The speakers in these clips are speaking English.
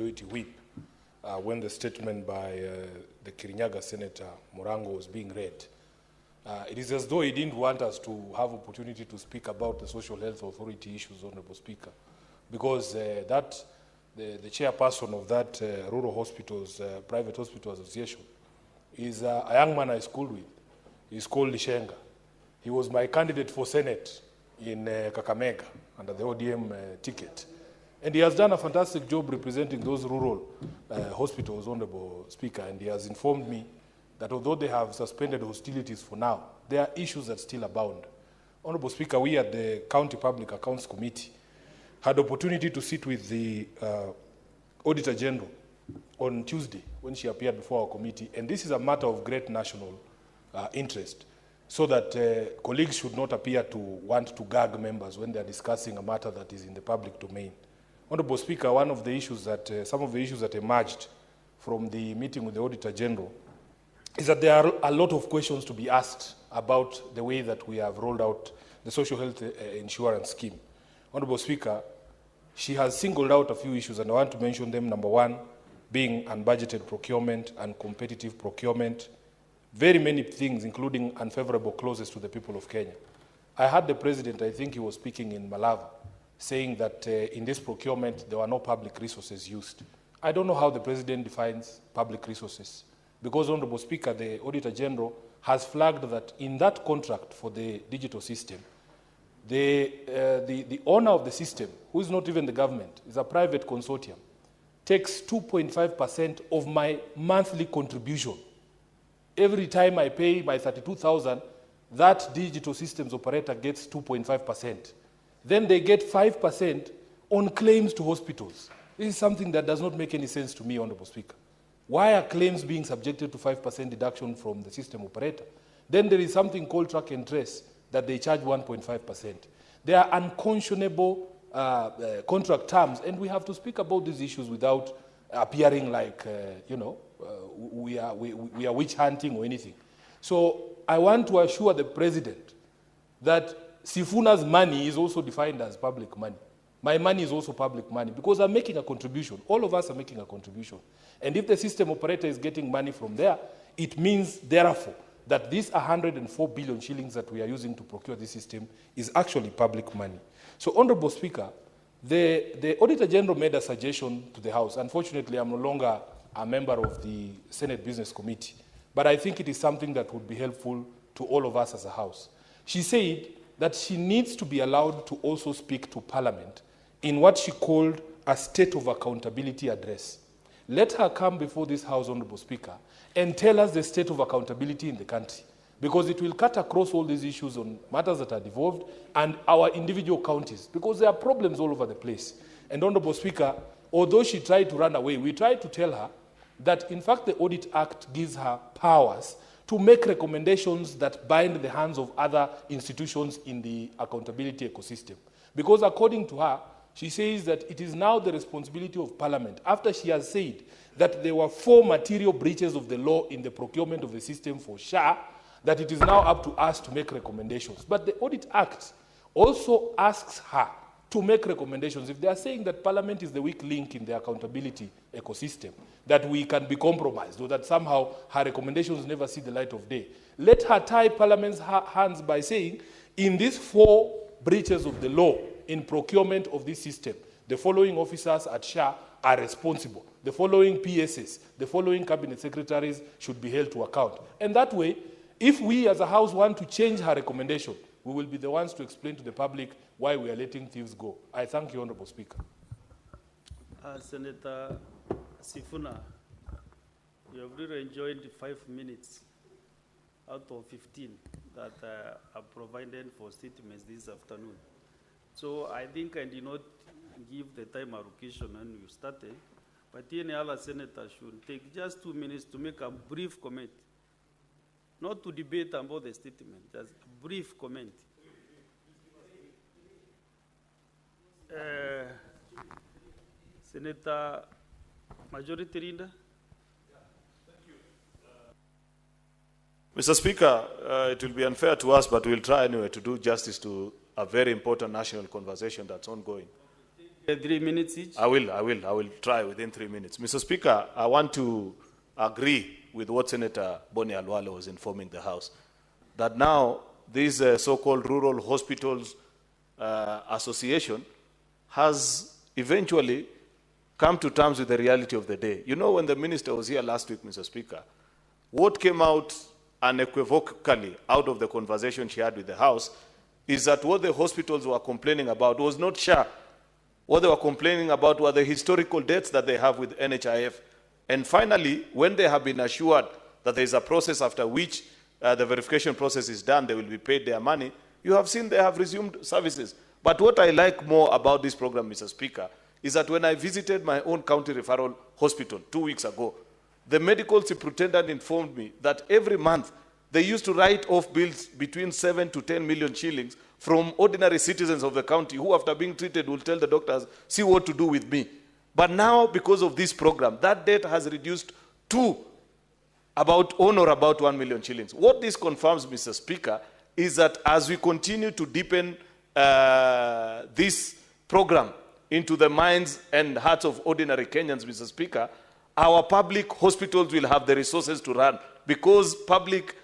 Majority Whip when the statement by the Kirinyaga Senator Morango was being read. It is as though he didn't want us to have opportunity to speak about the Social Health Authority issues, Honorable Speaker, because the chairperson of that Rural Hospitals, Private Hospital Association, is a young man I schooled with. He's called Lishenga. He was my candidate for Senate in Kakamega under the ODM ticket. And he has done a fantastic job representing those rural hospitals, Honorable Speaker, and he has informed me that although they have suspended hostilities for now, there are issues that still abound. Honorable Speaker, we at the County Public Accounts Committee had opportunity to sit with the Auditor General on Tuesday when she appeared before our committee, and this is a matter of great national interest, so that colleagues should not appear to want to gag members when they are discussing a matter that is in the public domain. Honorable Speaker, one of the issues that, some of the issues that emerged from the meeting with the Auditor General is that there are a lot of questions to be asked about the way that we have rolled out the social health insurance scheme. Honorable Speaker, she has singled out a few issues, and I want to mention them. Number one, being unbudgeted procurement and competitive procurement, very many things, including unfavorable clauses to the people of Kenya. I heard the President, I think he was speaking in Malava, saying that in this procurement, there were no public resources used. I don't know how the President defines public resources, because, Honorable Speaker, the Auditor General has flagged that in that contract for the digital system, the owner of the system, who is not even the government, is a private consortium, takes 2.5% of my monthly contribution. Every time I pay my 32,000, that digital systems operator gets 2.5%. Then they get 5% on claims to hospitals. This is something that does not make any sense to me, Honorable Speaker. Why are claims being subjected to 5% deduction from the system operator? Then there is something called track and trace that they charge 1.5%. They are unconscionable contract terms, and we have to speak about these issues without appearing like, we are witch hunting or anything. So I want to assure the President that Sifuna's money is also defined as public money. My money is also public money because I'm making a contribution. All of us are making a contribution. And if the system operator is getting money from there, it means, therefore, that this 104 billion shillings that we are using to procure this system is actually public money. So, Honorable Speaker, the Auditor General made a suggestion to the House. Unfortunately, I'm no longer a member of the Senate Business Committee, but I think it is something that would be helpful to all of us as a House. She said that she needs to be allowed to also speak to Parliament in what she called a State of Accountability address. Let her come before this House, Honorable Speaker, and tell us the state of accountability in the country, because it will cut across all these issues on matters that are devolved and our individual counties, because there are problems all over the place. And, Honorable Speaker, although she tried to run away, we tried to tell her that, in fact, the Audit Act gives her powers to make recommendations that bind the hands of other institutions in the accountability ecosystem. Because according to her, she says that it is now the responsibility of Parliament, after she has said that there were 4 material breaches of the law in the procurement of the system for SHA, that it is now up to us to make recommendations. But the Audit Act also asks her to make recommendations. If they are saying that Parliament is the weak link in the accountability ecosystem, that we can be compromised, or that somehow her recommendations never see the light of day, let her tie Parliament's hands by saying, in these 4 breaches of the law in procurement of this system, the following officers at SHA are responsible. The following PSs, the following cabinet secretaries should be held to account. And that way, if we as a House want to change her recommendation, we will be the ones to explain to the public why we are letting thieves go. I thank you, Honorable Speaker. Senator Sifuna, you have really enjoyed 5 minutes out of 15 that are provided for statements this afternoon. So I think I did not give the time allocation when you started, but any other senator should take just 2 minutes to make a brief comment. Not to debate about the statement, just a brief comment. Senator Majority Leader. Mr. Speaker, it will be unfair to us, but we'll try anyway to do justice to a very important national conversation that's ongoing. 3 minutes each. I will try within 3 minutes. Mr. Speaker, I want to agree with what Senator Boni Alwale was informing the House, that now this so-called Rural Hospitals Association has eventually come to terms with the reality of the day. You know, when the minister was here last week, Mr. Speaker, what came out unequivocally out of the conversation she had with the House is that what the hospitals were complaining about was not SHA. What they were complaining about were the historical debts that they have with NHIF. And finally, when they have been assured that there is a process after which the verification process is done, they will be paid their money, you have seen they have resumed services. But what I like more about this program, Mr. Speaker, is that when I visited my own county referral hospital 2 weeks ago, the medical superintendent informed me that every month they used to write off bills between 7 to 10 million shillings from ordinary citizens of the county who, after being treated, will tell the doctors, see what to do with me. But now, because of this program, that debt has reduced to on or about 1 million shillings. What this confirms, Mr. Speaker, is that as we continue to deepen this program into the minds and hearts of ordinary Kenyans, Mr. Speaker, our public hospitals will have the resources to run, because public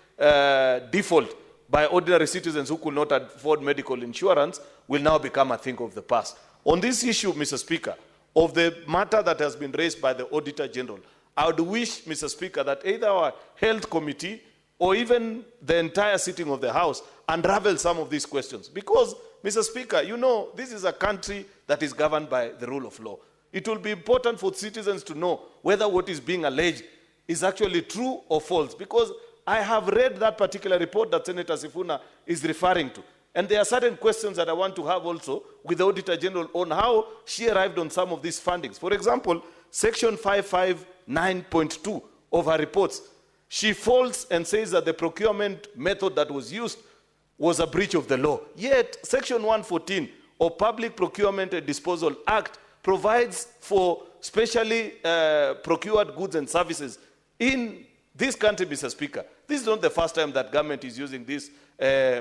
default by ordinary citizens who could not afford medical insurance will now become a thing of the past. On this issue, Mr. Speaker, of the matter that has been raised by the Auditor General, I would wish, Mr. Speaker, that either our health committee or even the entire sitting of the House unravel some of these questions. Because, Mr. Speaker, you know, this is a country that is governed by the rule of law. It will be important for citizens to know whether what is being alleged is actually true or false. Because I have read that particular report that Senator Sifuna is referring to. And there are certain questions that I want to have also with the Auditor General on how she arrived on some of these fundings. For example, Section 559.2 of her reports, she faults and says that the procurement method that was used was a breach of the law. Yet, Section 114 of Public Procurement and Disposal Act provides for specially procured goods and services in this country, Mr. Speaker. This is not the first time that government is using this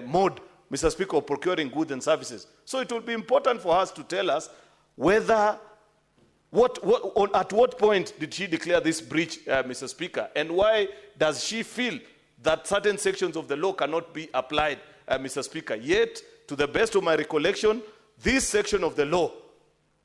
mode, Mr. Speaker, of procuring goods and services. So it will be important for us to tell us whether, at what point did she declare this breach, Mr. Speaker, and why does she feel that certain sections of the law cannot be applied, Mr. Speaker? Yet, to the best of my recollection, this section of the law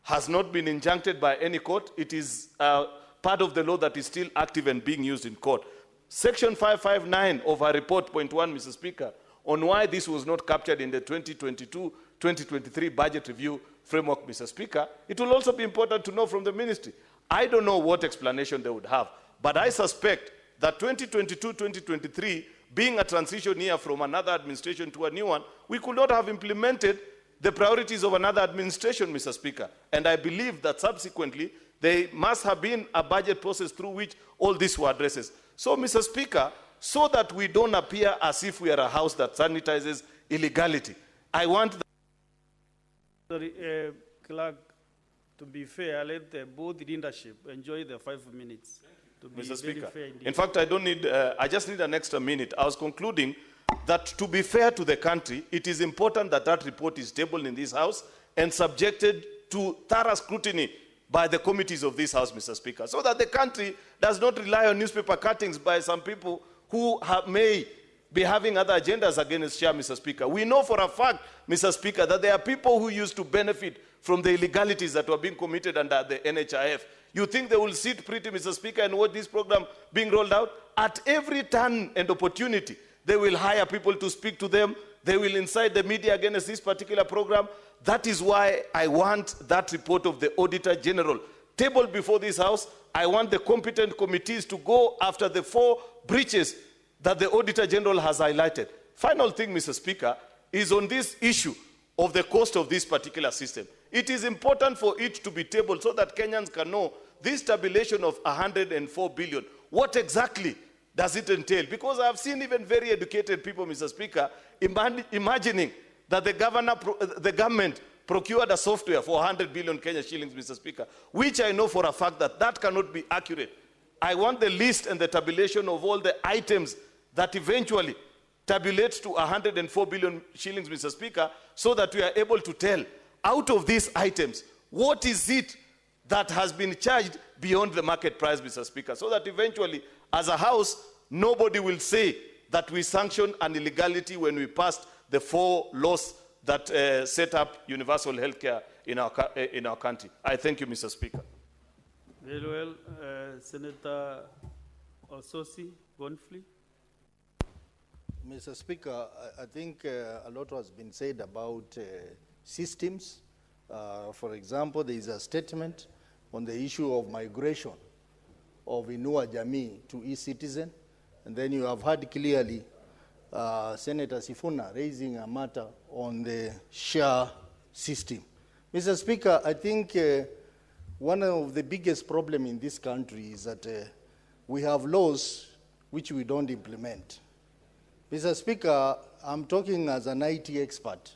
has not been injuncted by any court. It is part of the law that is still active and being used in court. Section 559 of her report, point 1, Mr. Speaker, on why this was not captured in the 2022-2023 budget review framework, Mr. Speaker, it will also be important to know from the ministry. I don't know what explanation they would have, but I suspect that 2022-2023, being a transition year from another administration to a new one, we could not have implemented the priorities of another administration, Mr. Speaker. And I believe that subsequently, there must have been a budget process through which all this were addressed. So, Mr. Speaker, so that we don't appear as if we are a house that sanitizes illegality, I want the Clerk, to be fair, let both leadership enjoy the 5 minutes. To be Mr. Speaker, fair indeed. in fact, I don't need, I just need an extra minute. I was concluding that to be fair to the country, it is important that that report is tabled in this House and subjected to thorough scrutiny by the committees of this House, Mr. Speaker, so that the country does not rely on newspaper cuttings by some people who may be having other agendas against share, Mr. Speaker. We know for a fact, Mr. Speaker, that there are people who used to benefit from the illegalities that were being committed under the NHIF. You think they will sit pretty, Mr. Speaker, and watch this program being rolled out? At every turn and opportunity, they will hire people to speak to them. They will incite the media against this particular program. That is why I want that report of the Auditor General tabled before this House. I want the competent committees to go after the 4 breaches that the Auditor General has highlighted. Final thing, Mr. Speaker, is on this issue of the cost of this particular system. It is important for it to be tabled so that Kenyans can know this tabulation of 104 billion. What exactly does it entail? Because I've seen even very educated people, Mr. Speaker, imagining that the government procured a software for 100 billion Kenya shillings, Mr. Speaker, which I know for a fact that that cannot be accurate. I want the list and the tabulation of all the items that eventually tabulates to 104 billion shillings, Mr. Speaker, so that we are able to tell, out of these items, what is it that has been charged beyond the market price, Mr. Speaker, so that eventually, as a House, nobody will say that we sanctioned an illegality when we passed the 4 laws that set up universal health care in our country. I thank you, Mr. Speaker. Very well. Senator Ososi Bonfli. Mr. Speaker, I think a lot has been said about systems. For example, there is a statement on the issue of migration of Inua Jamii to e-citizen. And then you have heard clearly Senator Sifuna raising a matter on the share system. Mr. Speaker, I think one of the biggest problems in this country is that we have laws which we don't implement. Mr. Speaker, I'm talking as an IT expert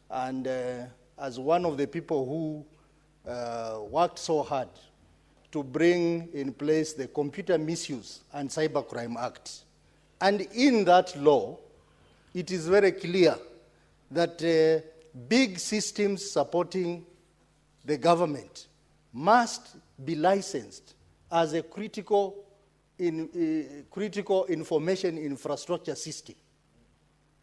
and as one of the people who worked so hard to bring in place the Computer Misuse and Cybercrime Act. And in that law, it is very clear that big systems supporting the government must be licensed as a critical information infrastructure system.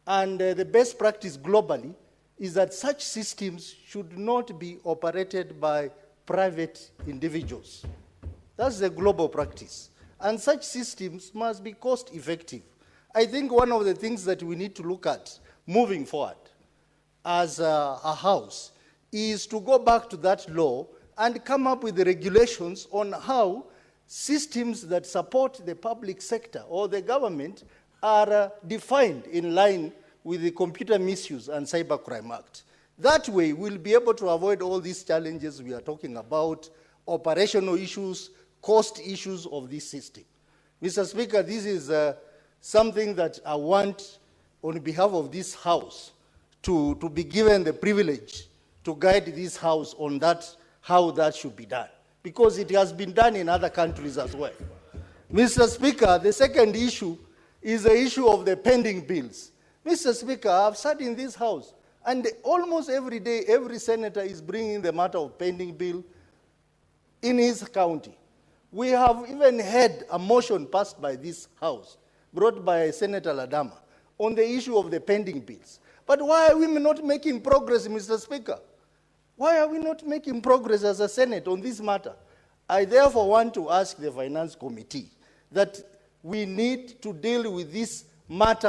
And the best practice globally is that such systems should not be operated by private individuals. That's the global practice. And such systems must be cost effective. I think one of the things that we need to look at moving forward as a House is to go back to that law and come up with the regulations on how systems that support the public sector or the government are defined in line with the Computer Misuse and Cybercrime Act. That way, we'll be able to avoid all these challenges we are talking about, operational issues, cost issues of this system. Mr. Speaker, this is something that I want, on behalf of this House, to be given the privilege to guide this House on that, how that should be done, because it has been done in other countries as well. Mr. Speaker, the second issue is the issue of the pending bills. Mr. Speaker, I've sat in this House, and almost every day, every senator is bringing the matter of pending bill in his county. We have even had a motion passed by this House, brought by Senator Ladama, on the issue of the pending bills. But why are we not making progress, Mr. Speaker? Why are we not making progress as a Senate on this matter? I therefore want to ask the Finance Committee that we need to deal with this matter